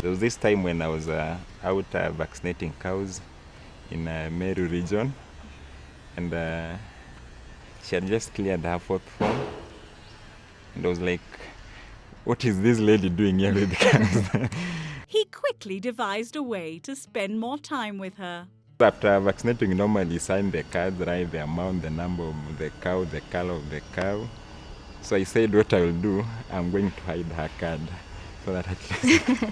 There was this time when I was out vaccinating cows in Meru region, and she had just cleared her fourth form, and I was like, what is this lady doing here with cows? He quickly devised a way to spend more time with her. After vaccinating, normally sign the cards, write the amount, the number of the cow, the color of the cow. So I said what I will do, I'm going to hide her card so that at least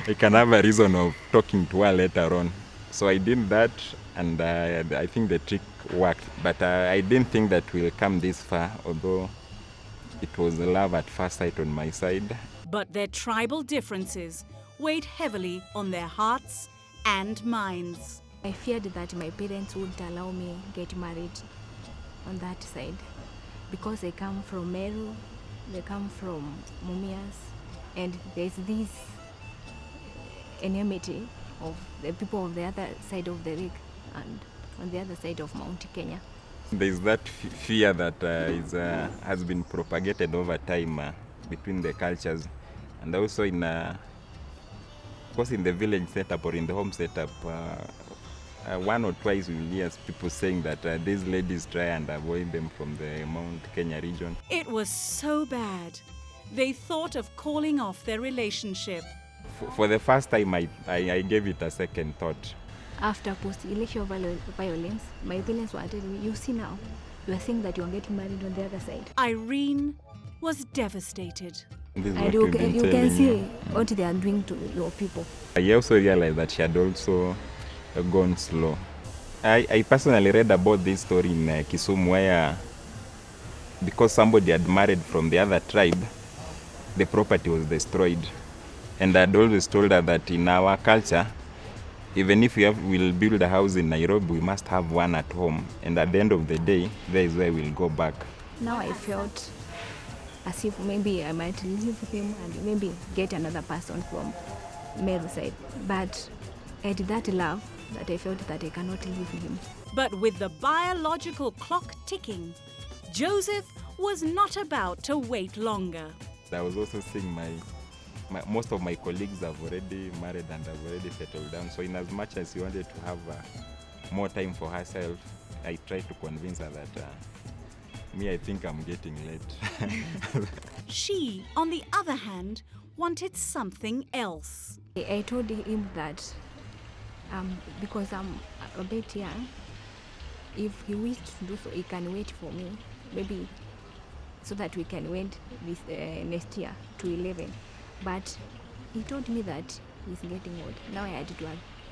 I can have a reason of talking to her later on. So I did that, and I think the trick worked. But I didn't think that we'll come this far, although it was love at first sight on my side. But their tribal differences weighed heavily on their hearts and minds. I feared that my parents wouldn't allow me get married on that side because they come from Meru, they come from Mumias, and there's this enmity of the people on the other side of the lake and on the other side of Mount Kenya. There's that fear that has been propagated over time between the cultures, and also in the village setup or in the home setup. One or twice we'll hear people saying that these ladies try and avoid them from the Mount Kenya region. It was so bad. They thought of calling off their relationship. For the first time, I gave it a second thought. After post-election violence, my parents were telling me, you see now, you are saying that you are getting married on the other side. Irene was devastated. And you can see what they are doing to your people. I also realized that she had also gone slow. I personally read about this story in Kisumu where because somebody had married from the other tribe, the property was destroyed. And I'd always told her that in our culture, even if we'll build a house in Nairobi, we must have one at home. And at the end of the day, there is where we'll go back. Now I felt as if maybe I might leave him and maybe get another person from Meru side. But I had that love that I felt that I cannot leave him. But with the biological clock ticking, Joseph was not about to wait longer. I was also seeing most of my colleagues have already married and have already settled down. So in as much as she wanted to have more time for herself, I tried to convince her that I think I'm getting late. She, on the other hand, wanted something else. I told him that because I'm a bit young, if he wished to do so, he can wait for me, maybe so that we can wait this next year to 11. But he told me that he's getting old. Now I had to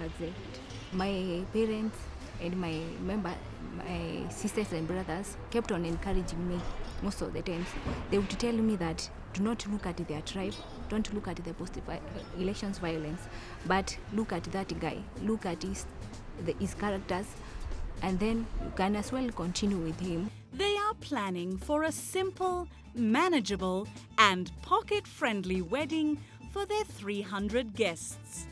accept. My parents and my sisters and brothers kept on encouraging me most of the times. They would tell me that do not look at their tribe, don't look at the post-elections violence, but look at that guy, look at his characters, and then you can as well continue with him. They are planning for a simple, manageable, and pocket-friendly wedding for their 300 guests.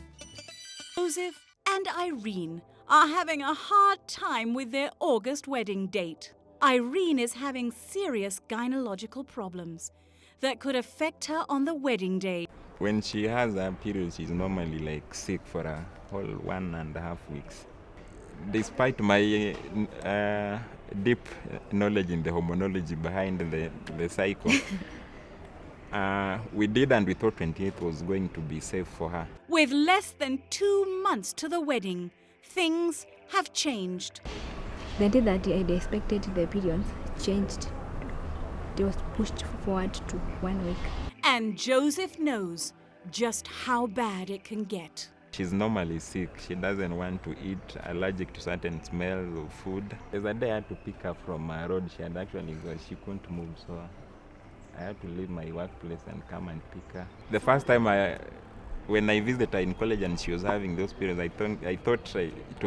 Joseph and Irene are having a hard time with their August wedding date. Irene is having serious gynecological problems that could affect her on the wedding day. When she has her period, she's normally like sick for a whole 1.5 weeks. Despite my deep knowledge in the hormonology behind the cycle, we did, and we thought 28th was going to be safe for her. With less than 2 months to the wedding, things have changed. The day that I had expected the periods changed. It was pushed forward to 1 week. And Joseph knows just how bad it can get. She's normally sick. She doesn't want to eat, allergic to certain smells of food. There's a day I had to pick her from a road. She had actually got, she couldn't move, so I had to leave my workplace and come and pick her. The first time when I visited her in college and she was having those periods, I thought it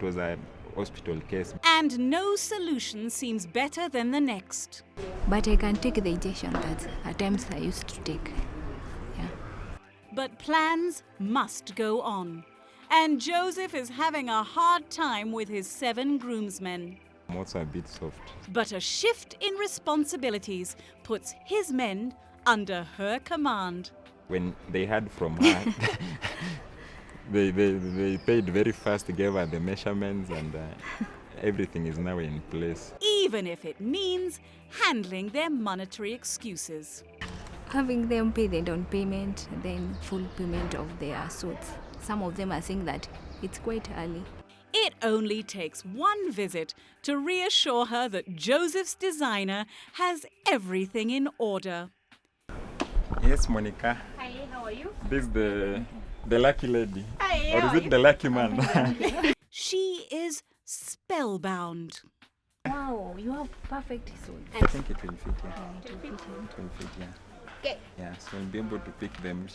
was a hospital case. And no solution seems better than the next. But I can take the injection that at times I used to take. Yeah. But plans must go on. And Joseph is having a hard time with his 7 groomsmen. I'm also a bit soft. But a shift in responsibilities puts his men under her command. When they heard from her, they paid very fast, gave her the measurements, and everything is now in place. Even if it means handling their monetary excuses. Having them pay the down payment, then full payment of their suits. Some of them are saying that it's quite early. It only takes one visit to reassure her that Joseph's designer has everything in order. Yes, Monica. Hi, how are you? This is the lucky lady. Hi, Or how is are it you? the lucky man? She is spellbound. Wow, you have perfect suits. I think it will fit, yeah. It will fit in. It will fit, yeah. Okay. Yeah, so I'll be able to pick them.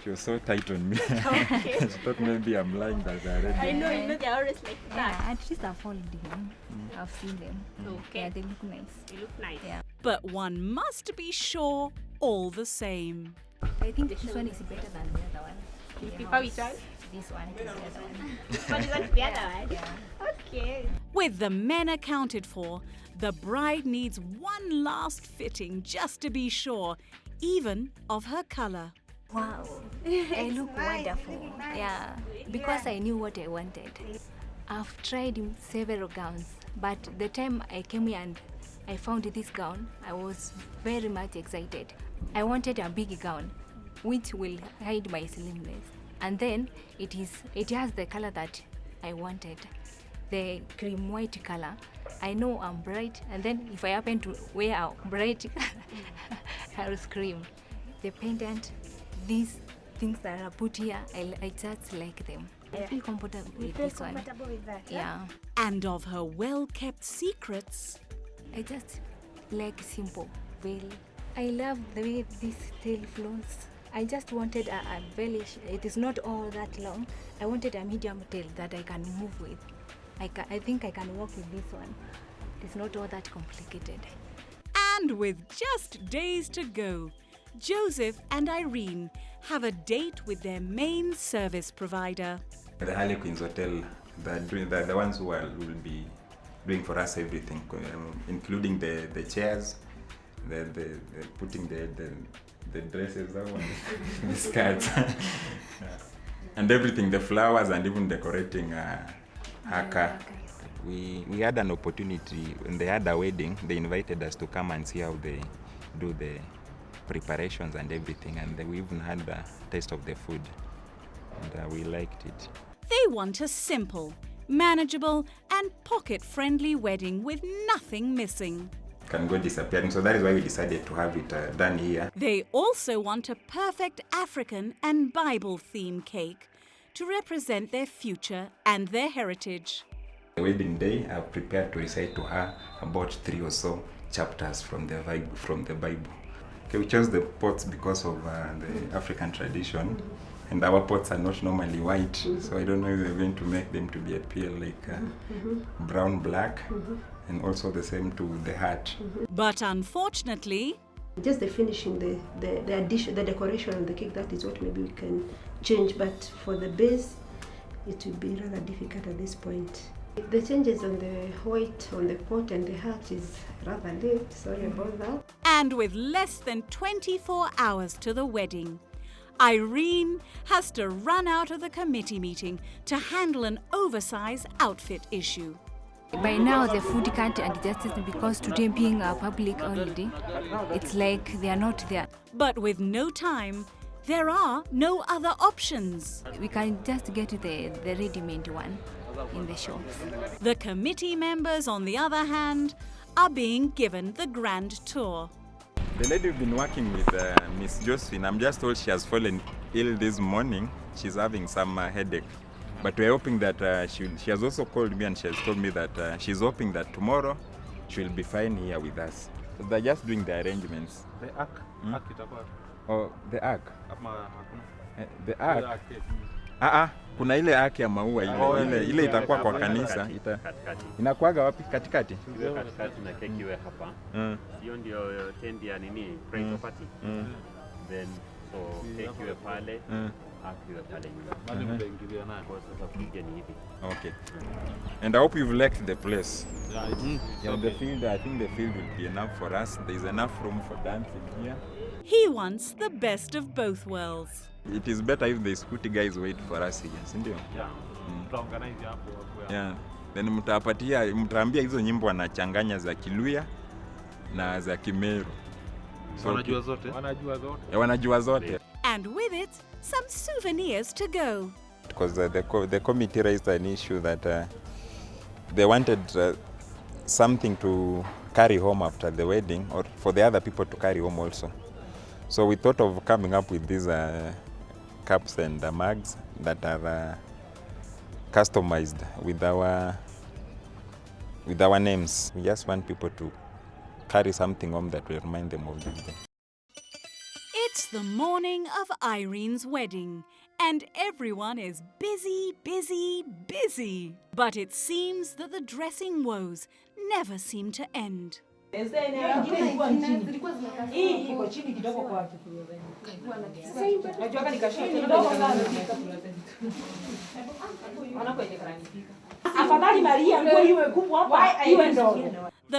She was so tight on me. Okay. She thought maybe I'm lying, but they're ready. I know, they're always like that. Yeah, at least I've followed them. I've seen them. Okay. Yeah, they look nice. You look nice. Yeah. But one must be sure all the same. I think this one is better than the other one. You The prefer which house. one? This one is the other one. What is that the other one? Yeah. Okay. With the men accounted for, the bride needs one last fitting just to be sure, even of her color. Wow, I look wonderful. Yeah, because I knew what I wanted. I've tried several gowns, but the time I came here and I found this gown, I was very much excited. I wanted a big gown, which will hide my slimness. And then it has the color that I wanted, the cream white color. I know I'm bright, and then if I happen to wear a bright I'll scream. The pendant, these things that are put here, I just like them. I feel comfortable with this one. with that. Yeah, And of her well-kept secrets, I just like simple veil. I love the way this tail flows. I just wanted a veil. It is not all that long. I wanted a medium tail that I can move with. I think I can walk with this one. It's not all that complicated. and with just days to go, Joseph and Irene have a date with their main service provider. The Harlequins Hotel, the ones who will be doing for us everything, including the chairs, the putting the dresses out, the skirts, and everything, the flowers, and even decorating her car. We had an opportunity when they had a wedding. They invited us to come and see how they do the preparations and everything, and we even had a taste of the food, and we liked it. They want a simple, manageable, and pocket-friendly wedding with nothing missing. Can go disappearing, so that is why we decided to have it done here. They also want a perfect African and Bible theme cake to represent their future and their heritage. The wedding day, I've prepared to recite to her about 3 or so chapters from the Bible. Okay, we chose the pots because of the African tradition, and our pots are not normally white, so I don't know if we're going to make them to be appear like brown, black, and also the same to the heart. But unfortunately, Just the finishing, the addition, the decoration of the cake, that is what maybe we can change, but for the base, it will be rather difficult at this point. The changes on the white, on the pot and the heart is rather late, sorry about that. and with less than 24 hours to the wedding, Irene has to run out of the committee meeting to handle an oversized outfit issue. By now, the food can't adjust it because today being a public holiday, it's like they are not there. But with no time, there are no other options. We can just get the ready-made one in the shops. The committee members, on the other hand, are being given the grand tour. The lady we've been working with, Miss Josephine, I'm just told she has fallen ill this morning. She's having some headache. But we're hoping that she has also called me and she has told me that she's hoping that tomorrow she'll be fine here with us. So they're just doing the arrangements. The ark. Ark itakuwa Oh, the ark. ama hakuna? The ark. The ark, Kuna ile ark ya maua ile itakuwa kwa kanisa. Inakuwaga wapi katikati? Iwe katikati na keki iwe hapa. Hiyo ndio tendi ya nini? Bridal party. Then so keki iwe pale, ark iwe pale nyuma. Mali mtaingilia nayo. Kwa sasa kuja ni hivi. Okay. And I hope you've liked the place. Yeah, it's Yeah, okay. the field, I think the field will be enough for us. There's enough room for dancing here. He wants the best of both worlds. It is better if the Scooty guys wait for us here, si ndio? Yeah. Tutaorganize hapo kwa. Yeah. Then mtaambia hizo nyimbo wanachanganya za Kiluya na za Kimeru. So, Wanajua zote. wanajua zote. And with it, some souvenirs to go. Because the committee raised an issue that they wanted something to carry home after the wedding, or for the other people to carry home also. So we thought of coming up with these cups and mugs that are customized with our names. We just want people to carry something home that will remind them of this day. It's the morning of Irene's wedding, and everyone is busy, busy, busy. But it seems that the dressing woes never seem to end. The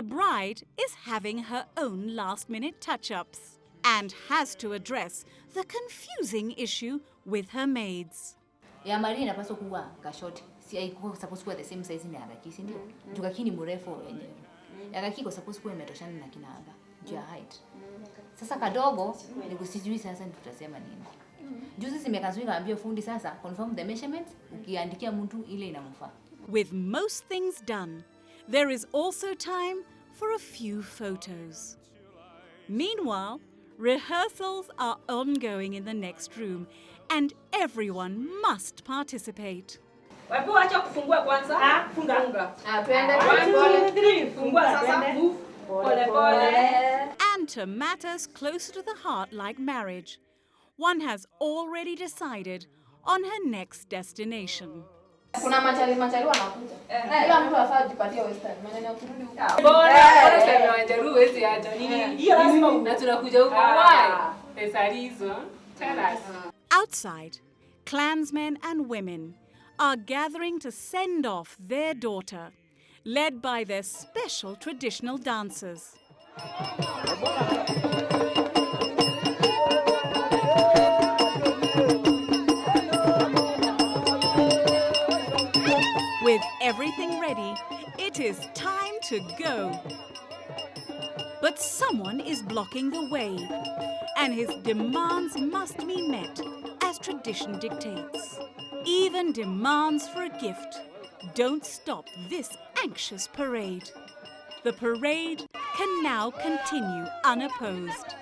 bride is having her own last-minute touch-ups and has to address the confusing issue with her maids. Ya Maria inapaswa kuwa kashoti. Si haiko supposed kuwa the same size ni Agaki, si ndio? Tukakini mrefu wenyewe. Agaki iko supposed kuwa imetoshana na kina Aga. Juu ya height. Sasa kadogo ni kusijui sasa tutasema nini. Juzi simekazwika ambia fundi sasa confirm the measurements ukiandikia mtu ile inamfaa. With most things done, there is also time for a few photos. Meanwhile, rehearsals are ongoing in the next room, and everyone must participate. Wacha kufungua kwanza. Funga. Twende. 1 2 3 fungua sasa. Move. Pole pole. And to matters closer to the heart like marriage, one has already decided on her next destination. Kuna machali wanakuja. Kila mtu afaa ajipatie western. Maneno kurudi huko. Bora sema wanjaru wezi acha nini? Hiyo lazima na tunakuja huko. Why? Pesa hizo. Tell us. Outside, clansmen and women are gathering to send off their daughter, led by their special traditional dancers. With everything ready, it is time to go. But someone is blocking the way, and his demands must be met as tradition dictates. Even demands for a gift don't stop this anxious parade. The parade can now continue unopposed.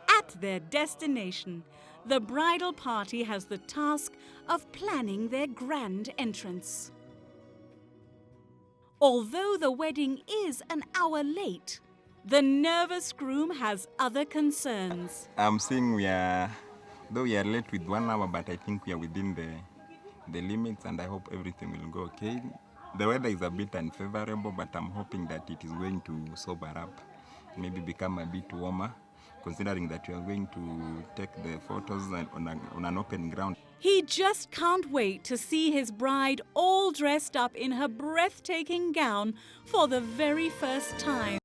At their destination, the bridal party has the task of planning their grand entrance. Although the wedding is an hour late, the nervous groom has other concerns. I'm seeing though we are late with 1 hour, but I think we are within the limits, and I hope everything will go okay. The weather is a bit unfavorable, but I'm hoping that it is going to sober up, maybe become a bit warmer, considering that we are going to take the photos on an open ground. He just can't wait to see his bride all dressed up in her breathtaking gown for the very first time.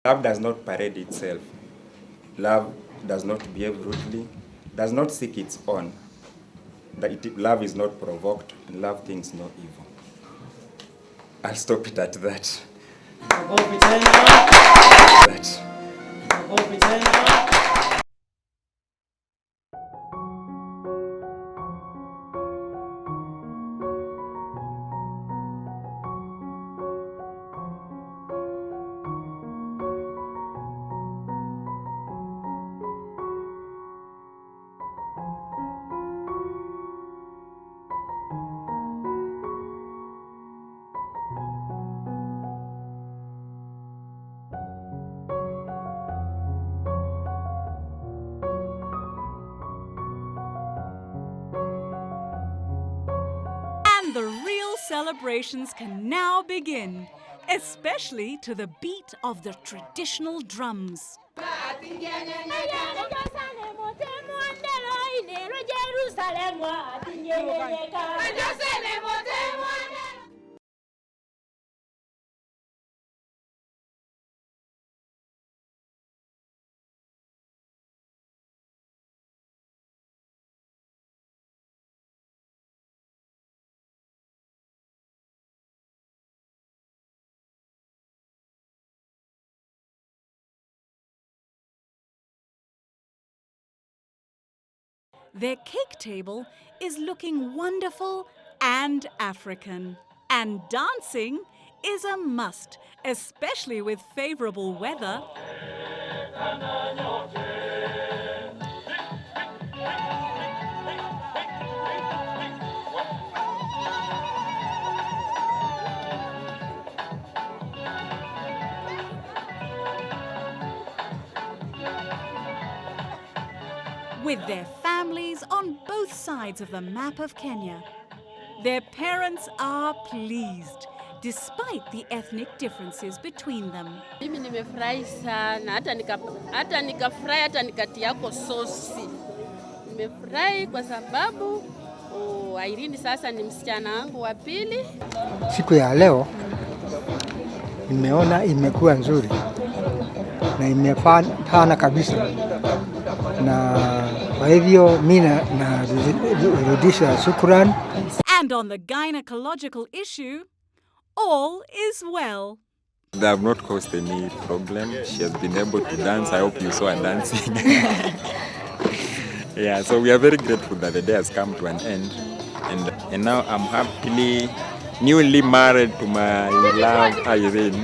Love does not parade itself. Love does not behave rudely, does not seek its own. Love is not provoked, and love thinks no evil. I'll stop it at that. And the real celebrations can now begin, especially to the beat of the traditional drums. Their cake table is looking wonderful and African. And dancing is a must, especially with favorable weather. With their families on both sides of the map of Kenya. Their parents are pleased, despite the ethnic differences between them. Mimi nimefurahi sana, hata nikafurahi hata nikati yako sosi. Nimefurahi kwa sababu Irene sasa ni msichana wangu wa pili. Siku ya leo nimeona imekuwa nzuri na imefana kabisa, na kwa hivyo mimi narudisha shukrani. And on the gynecological issue, all is well. They have not caused any problem. She has been able to dance. I hope you saw her dancing. Yeah, so we are very grateful that the day has come to an end. And now I'm happily, newly married to my love, Irene.